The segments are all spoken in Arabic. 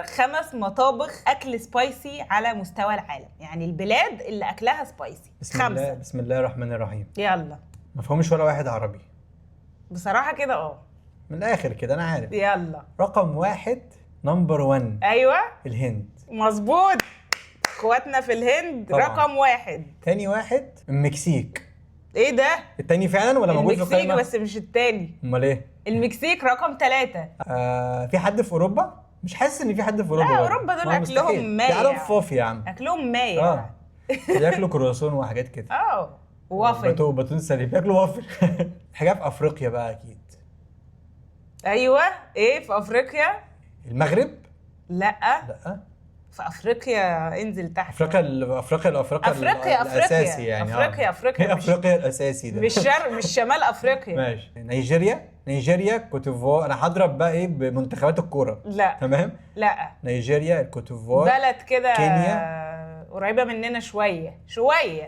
5 مطابخ اكل سبايسي على مستوى العالم، يعني البلاد اللي اكلها سبايسي. 5. بسم الله الرحمن الرحيم. يلا. ما فهمش ولا واحد عربي بصراحه كده من الاخر كده، انا عارف. يلا. رقم 1 نمبر 1. ايوه الهند. مظبوط، اخواتنا في الهند طبعاً. رقم 1. تاني واحد المكسيك. ايه ده؟ التاني فعلا ولا موجود في المكسيك القائمه؟ بس مش التاني. امال ايه؟ المكسيك رقم 3. في حد في اوروبا؟ مش حاسس ان في حد في اوروبا. لا اوروبا دول اكلهم مايع. يعرف فوفي يا عم. اكلهم مايع. بياكلوا كرواسون وحاجات كده. وافل. باتون سالي، بياكلوا وافل. حاجه في افريقيا بقى اكيد. ايوه. ايه في افريقيا؟ المغرب؟ لا لا. في افريقيا انزل تحت. افريقيا الاساسي يعني. افريقيا هي افريقيا الاساسي ده. مش شرق، مش شمال افريقيا. ماشي. نيجيريا كوتيفوار. انا هضرب بقى ايه بمنتخبات الكوره. لا تمام. لا نيجيريا، الكوتيفوار، بلد كده كينيا، قريبه مننا شويه.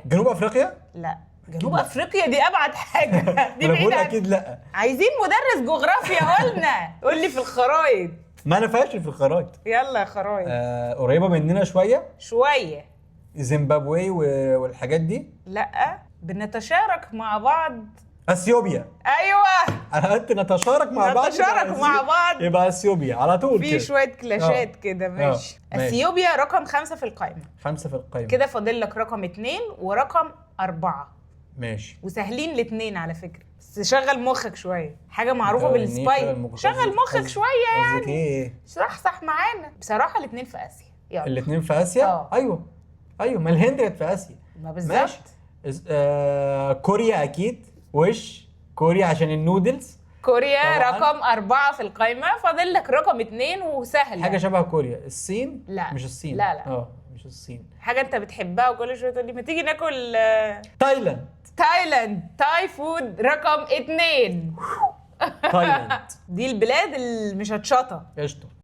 جنوب افريقيا. لا جنوب افريقيا دي ابعد حاجه. دي أنا بقول بعيده اكيد لا. عايزين مدرس جغرافيا. قلنا قول لي في الخرايط. ما انا فاشل في الخرايط. يلا يا خرايط. قريبه مننا شويه. زيمبابوي والحاجات دي. لا بنتشارك مع بعض. اثيوبيا. ايوه انت نتشارك مع بعض. يبقى اثيوبيا على طول في كده. شويه كلاشات كده. ماشي. اثيوبيا رقم 5 في القائمه. 5 في القائمه. كده فاضل لك رقم 2 ورقم 4. ماشي. وسهلين الاثنين على فكره، بس شغل مخك شويه. حاجه معروفه بالسبايس. شغل مخك شويه يعني. ايه؟ صح معانا. بصراحه الاثنين في اسيا. يلا. الاثنين في اسيا. ايوه ما الهند كانت في اسيا. ما بالظبط. كوريا اكيد. كوريا عشان النودلز. كوريا رقم 4 في القائمه. فاضل لك رقم 2 وسهل. حاجه شبه كوريا. الصين. لا مش الصين. لا مش الصين. حاجه انت بتحبها وكل شويه تقول لي ما تيجي ناكل. تايلاند. تاي فود رقم 2. تايلاند. دي البلاد المشطشطه. قشطه.